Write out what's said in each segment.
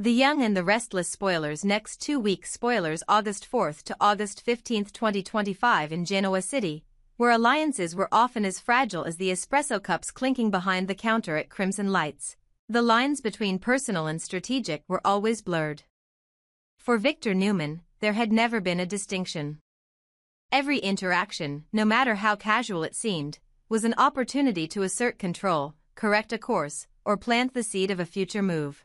The Young and the Restless spoilers. Next 2 weeks. Spoilers August 4th to August 15th 2025 in Genoa City, where alliances were often as fragile as the espresso cups clinking behind the counter at Crimson Lights. The lines between personal and strategic were always blurred. For Victor Newman, there had never been a distinction. Every interaction, no matter how casual it seemed, was an opportunity to assert control, correct a course, or plant the seed of a future move.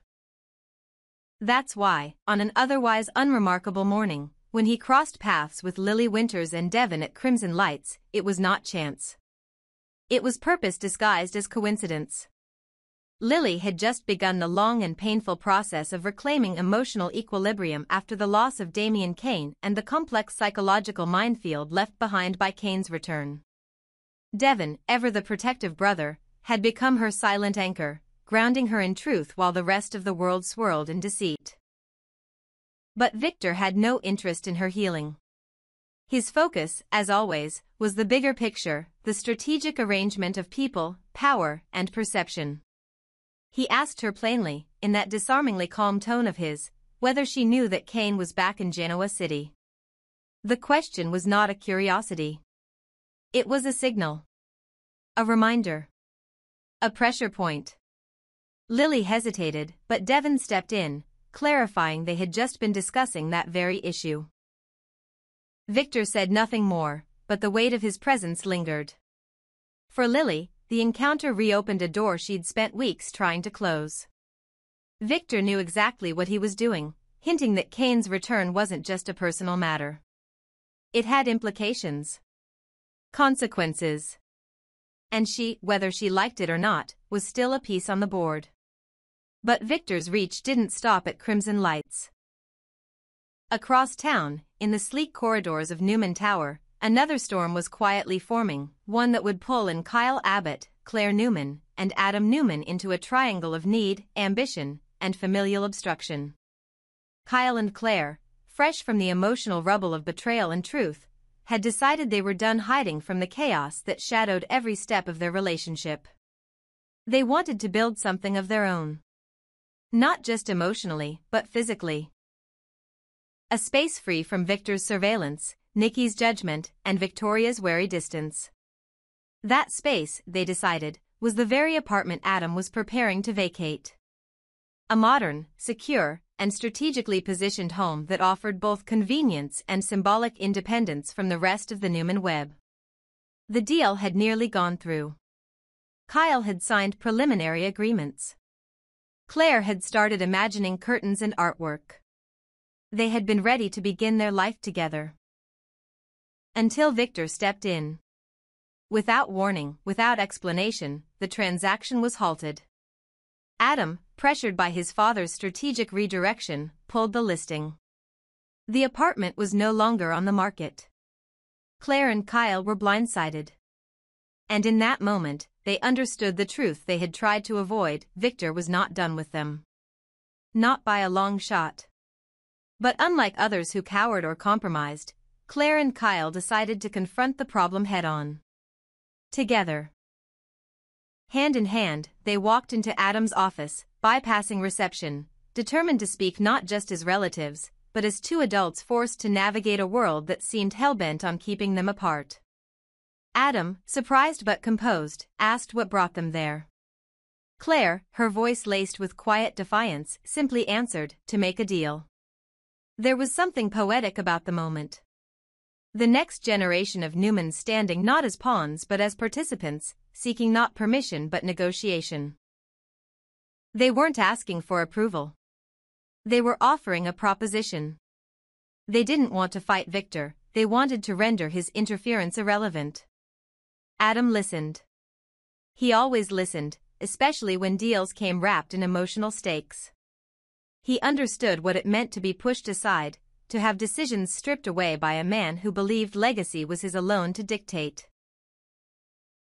That's why, on an otherwise unremarkable morning, when he crossed paths with Lily Winters and Devon at Crimson Lights, it was not chance. It was purpose disguised as coincidence. Lily had just begun the long and painful process of reclaiming emotional equilibrium after the loss of Damien Kane and the complex psychological minefield left behind by Kane's return. Devon, ever the protective brother, had become her silent anchor, grounding her in truth while the rest of the world swirled in deceit. But Victor had no interest in her healing. His focus, as always, was the bigger picture, the strategic arrangement of people, power, and perception. He asked her plainly, in that disarmingly calm tone of his, whether she knew that Kane was back in Genoa City. The question was not a curiosity. It was a signal. A reminder. A pressure point. Lily hesitated, but Devon stepped in, clarifying they had just been discussing that very issue. Victor said nothing more, but the weight of his presence lingered. For Lily, the encounter reopened a door she'd spent weeks trying to close. Victor knew exactly what he was doing, hinting that Kane's return wasn't just a personal matter. It had implications. Consequences. And she, whether she liked it or not, was still a piece on the board. But Victor's reach didn't stop at Crimson Lights. Across town, in the sleek corridors of Newman Tower, another storm was quietly forming, one that would pull in Kyle Abbott, Claire Newman, and Adam Newman into a triangle of need, ambition, and familial obstruction. Kyle and Claire, fresh from the emotional rubble of betrayal and truth, had decided they were done hiding from the chaos that shadowed every step of their relationship. They wanted to build something of their own. Not just emotionally, but physically. A space free from Victor's surveillance, Nikki's judgment, and Victoria's wary distance. That space, they decided, was the very apartment Adam was preparing to vacate. A modern, secure, and strategically positioned home that offered both convenience and symbolic independence from the rest of the Newman web. The deal had nearly gone through. Kyle had signed preliminary agreements. Claire had started imagining curtains and artwork. They had been ready to begin their life together. Until Victor stepped in. Without warning, without explanation, the transaction was halted. Adam, pressured by his father's strategic redirection, pulled the listing. The apartment was no longer on the market. Claire and Kyle were blindsided. And in that moment, they understood the truth they had tried to avoid: Victor was not done with them. Not by a long shot. But unlike others who cowered or compromised, Claire and Kyle decided to confront the problem head-on. Together. Hand in hand, they walked into Adam's office, bypassing reception, determined to speak not just as relatives, but as two adults forced to navigate a world that seemed hell-bent on keeping them apart. Adam, surprised but composed, asked what brought them there. Claire, her voice laced with quiet defiance, simply answered, to make a deal. There was something poetic about the moment. The next generation of Newmans standing not as pawns but as participants, seeking not permission but negotiation. They weren't asking for approval. They were offering a proposition. They didn't want to fight Victor, they wanted to render his interference irrelevant. Adam listened. He always listened, especially when deals came wrapped in emotional stakes. He understood what it meant to be pushed aside, to have decisions stripped away by a man who believed legacy was his alone to dictate.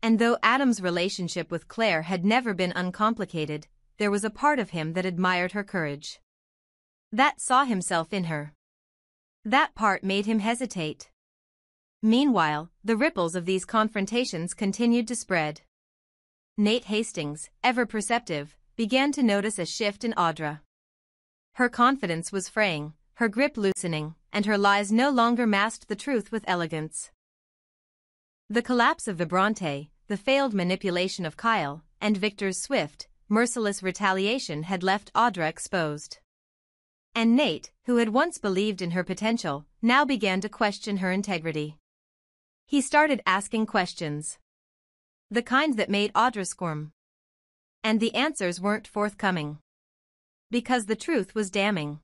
And though Adam's relationship with Claire had never been uncomplicated, there was a part of him that admired her courage. That saw himself in her. That part made him hesitate. Meanwhile, the ripples of these confrontations continued to spread. Nate Hastings, ever perceptive, began to notice a shift in Audra. Her confidence was fraying, her grip loosening, and her lies no longer masked the truth with elegance. The collapse of Vibrante, the failed manipulation of Kyle, and Victor's swift, merciless retaliation had left Audra exposed. And Nate, who had once believed in her potential, now began to question her integrity. He started asking questions. The kind that made Audra squirm. And the answers weren't forthcoming. Because the truth was damning.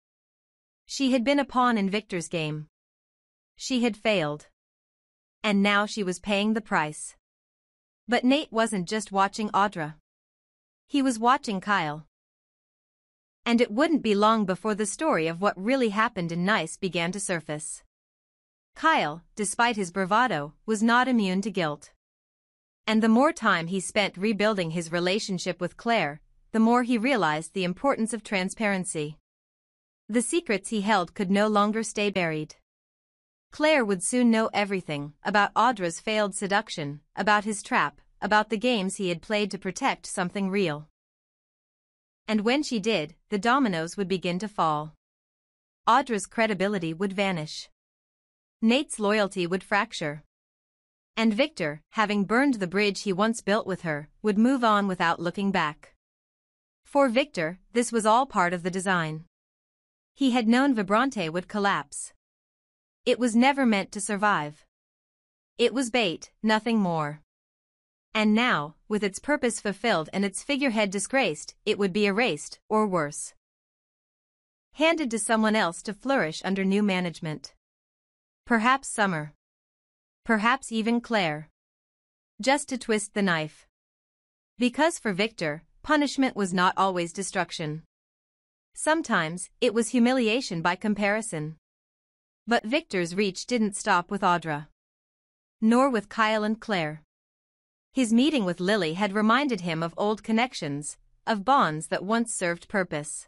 She had been a pawn in Victor's game. She had failed. And now she was paying the price. But Nate wasn't just watching Audra. He was watching Kyle. And it wouldn't be long before the story of what really happened in Nice began to surface. Kyle, despite his bravado, was not immune to guilt. And the more time he spent rebuilding his relationship with Claire, the more he realized the importance of transparency. The secrets he held could no longer stay buried. Claire would soon know everything about Audra's failed seduction, about his trap, about the games he had played to protect something real. And when she did, the dominoes would begin to fall. Audra's credibility would vanish. Nate's loyalty would fracture. And Victor, having burned the bridge he once built with her, would move on without looking back. For Victor, this was all part of the design. He had known Vibrante would collapse. It was never meant to survive. It was bait, nothing more. And now, with its purpose fulfilled and its figurehead disgraced, it would be erased, or worse, handed to someone else to flourish under new management. Perhaps Summer. Perhaps even Claire. Just to twist the knife. Because for Victor, punishment was not always destruction. Sometimes, it was humiliation by comparison. But Victor's reach didn't stop with Audra. Nor with Kyle and Claire. His meeting with Lily had reminded him of old connections, of bonds that once served purpose.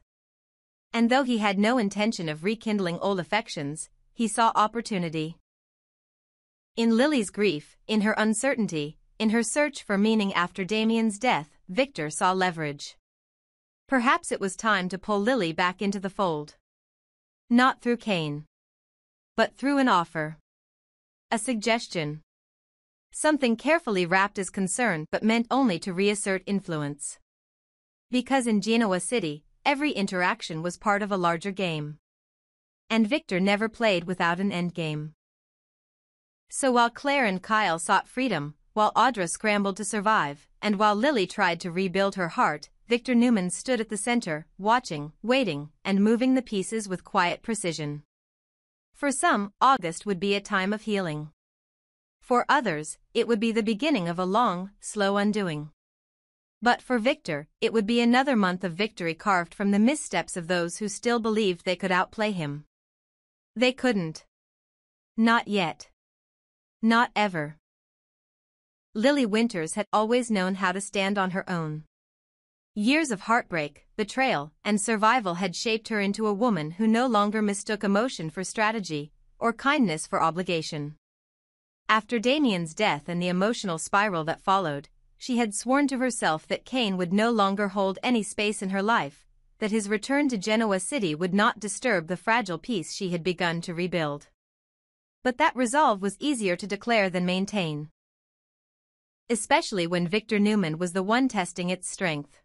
And though he had no intention of rekindling old affections, he saw opportunity. In Lily's grief, in her uncertainty, in her search for meaning after Damien's death, Victor saw leverage. Perhaps it was time to pull Lily back into the fold. Not through Kane. But through an offer. A suggestion. Something carefully wrapped as concern but meant only to reassert influence. Because in Genoa City, every interaction was part of a larger game. And Victor never played without an endgame. So while Claire and Kyle sought freedom, while Audra scrambled to survive, and while Lily tried to rebuild her heart, Victor Newman stood at the center, watching, waiting, and moving the pieces with quiet precision. For some, August would be a time of healing. For others, it would be the beginning of a long, slow undoing. But for Victor, it would be another month of victory carved from the missteps of those who still believed they could outplay him. They couldn't. Not yet. Not ever. Lily Winters had always known how to stand on her own. Years of heartbreak, betrayal, and survival had shaped her into a woman who no longer mistook emotion for strategy, or kindness for obligation. After Damien's death and the emotional spiral that followed, she had sworn to herself that Kane would no longer hold any space in her life, that his return to Genoa City would not disturb the fragile peace she had begun to rebuild. But that resolve was easier to declare than maintain. Especially when Victor Newman was the one testing its strength.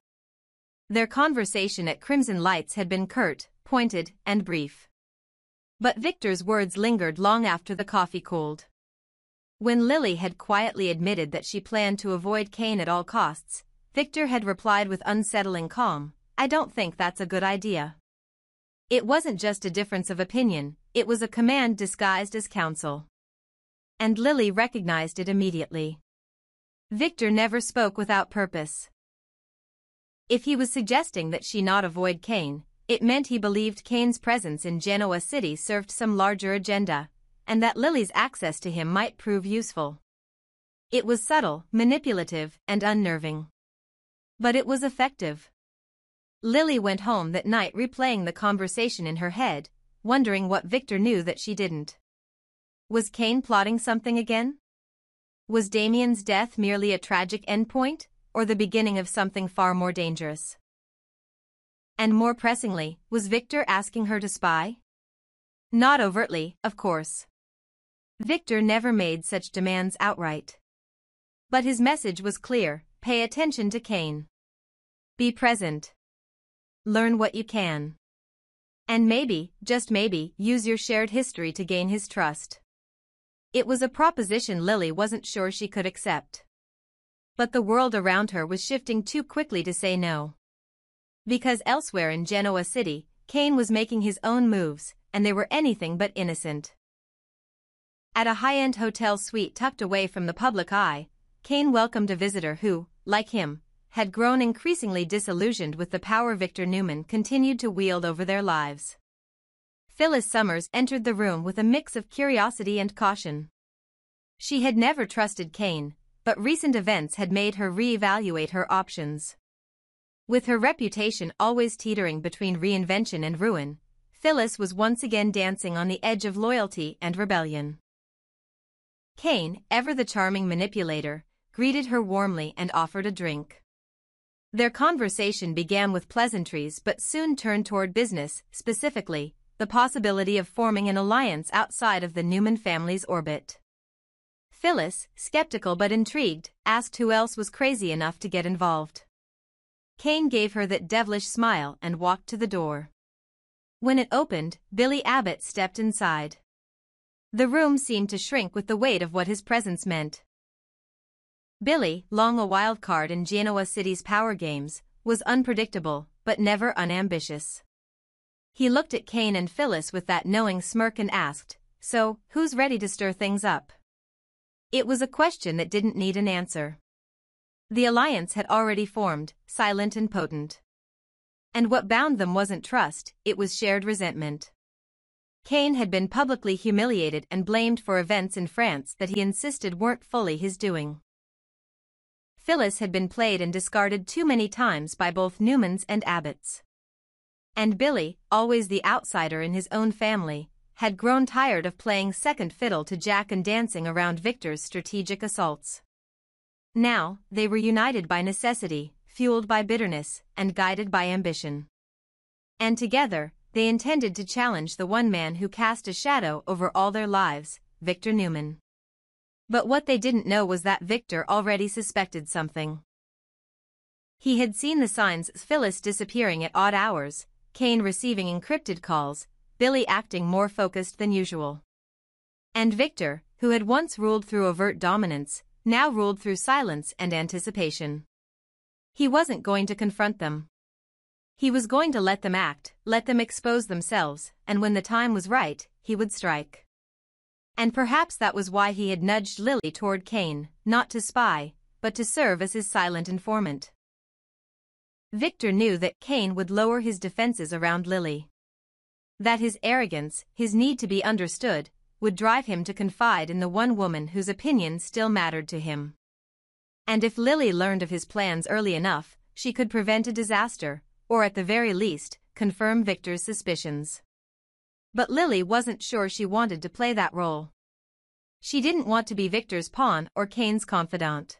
Their conversation at Crimson Lights had been curt, pointed, and brief. But Victor's words lingered long after the coffee cooled. When Lily had quietly admitted that she planned to avoid Kane at all costs, Victor had replied with unsettling calm, "I don't think that's a good idea." It wasn't just a difference of opinion, it was a command disguised as counsel. And Lily recognized it immediately. Victor never spoke without purpose. If he was suggesting that she not avoid Kane, it meant he believed Kane's presence in Genoa City served some larger agenda, and that Lily's access to him might prove useful. It was subtle, manipulative, and unnerving. But it was effective. Lily went home that night replaying the conversation in her head, wondering what Victor knew that she didn't. Was Kane plotting something again? Was Damien's death merely a tragic endpoint, or the beginning of something far more dangerous? And more pressingly, was Victor asking her to spy? Not overtly, of course. Victor never made such demands outright. But his message was clear: pay attention to Kane. Be present. Learn what you can. And maybe, just maybe, use your shared history to gain his trust. It was a proposition Lily wasn't sure she could accept. But the world around her was shifting too quickly to say no. Because elsewhere in Genoa City, Kane was making his own moves, and they were anything but innocent. At a high-end hotel suite tucked away from the public eye, Kane welcomed a visitor who, like him, had grown increasingly disillusioned with the power Victor Newman continued to wield over their lives. Phyllis Summers entered the room with a mix of curiosity and caution. She had never trusted Kane, but recent events had made her reevaluate her options. With her reputation always teetering between reinvention and ruin, Phyllis was once again dancing on the edge of loyalty and rebellion. Kane, ever the charming manipulator, greeted her warmly and offered a drink. Their conversation began with pleasantries but soon turned toward business, specifically, the possibility of forming an alliance outside of the Newman family's orbit. Phyllis, skeptical but intrigued, asked who else was crazy enough to get involved. Kane gave her that devilish smile and walked to the door. When it opened, Billy Abbott stepped inside. The room seemed to shrink with the weight of what his presence meant. Billy, long a wild card in Genoa City's power games, was unpredictable, but never unambitious. He looked at Kane and Phyllis with that knowing smirk and asked, "So, who's ready to stir things up?" It was a question that didn't need an answer. The alliance had already formed, silent and potent. And what bound them wasn't trust, it was shared resentment. Kane had been publicly humiliated and blamed for events in France that he insisted weren't fully his doing. Phyllis had been played and discarded too many times by both Newmans and Abbotts. And Billy, always the outsider in his own family, had grown tired of playing second fiddle to Jack and dancing around Victor's strategic assaults. Now, they were united by necessity, fueled by bitterness, and guided by ambition. And together, they intended to challenge the one man who cast a shadow over all their lives, Victor Newman. But what they didn't know was that Victor already suspected something. He had seen the signs: Phyllis disappearing at odd hours, Kane receiving encrypted calls, Billy acting more focused than usual. And Victor, who had once ruled through overt dominance, now ruled through silence and anticipation. He wasn't going to confront them. He was going to let them act, let them expose themselves, and when the time was right, he would strike. And perhaps that was why he had nudged Lily toward Kane, not to spy, but to serve as his silent informant. Victor knew that Kane would lower his defenses around Lily. That his arrogance, his need to be understood, would drive him to confide in the one woman whose opinion still mattered to him. And if Lily learned of his plans early enough, she could prevent a disaster, or at the very least, confirm Victor's suspicions. But Lily wasn't sure she wanted to play that role. She didn't want to be Victor's pawn or Kane's confidant.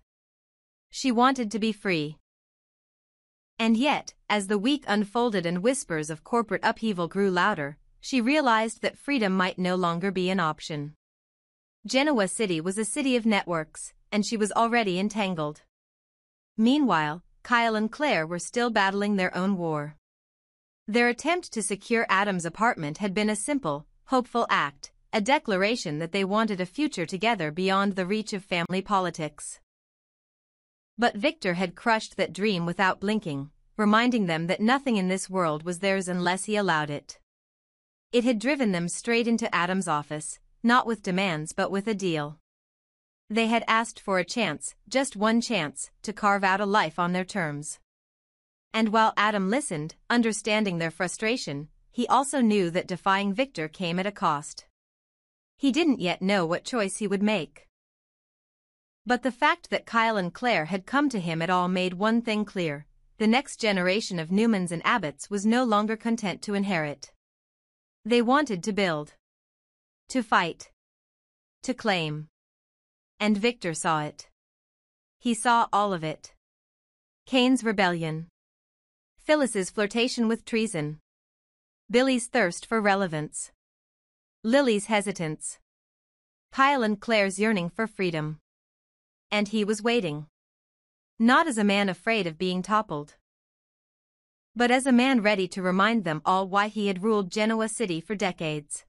She wanted to be free. And yet, as the week unfolded and whispers of corporate upheaval grew louder, she realized that freedom might no longer be an option. Genoa City was a city of networks, and she was already entangled. Meanwhile, Kyle and Claire were still battling their own war. Their attempt to secure Adam's apartment had been a simple, hopeful act, a declaration that they wanted a future together beyond the reach of family politics. But Victor had crushed that dream without blinking, reminding them that nothing in this world was theirs unless he allowed it. It had driven them straight into Adam's office, not with demands but with a deal. They had asked for a chance, just one chance, to carve out a life on their terms. And while Adam listened, understanding their frustration, he also knew that defying Victor came at a cost. He didn't yet know what choice he would make. But the fact that Kyle and Claire had come to him at all made one thing clear: the next generation of Newmans and Abbotts was no longer content to inherit. They wanted to build. To fight. To claim. And Victor saw it. He saw all of it. Kane's rebellion. Phyllis's flirtation with treason. Billy's thirst for relevance. Lily's hesitance. Kyle and Claire's yearning for freedom. And he was waiting. Not as a man afraid of being toppled, but as a man ready to remind them all why he had ruled Genoa City for decades.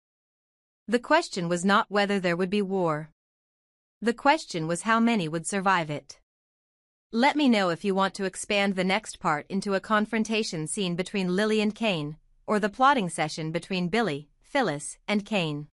The question was not whether there would be war. The question was how many would survive it. Let me know if you want to expand the next part into a confrontation scene between Lily and Kane, or the plotting session between Billy, Phyllis, and Kane.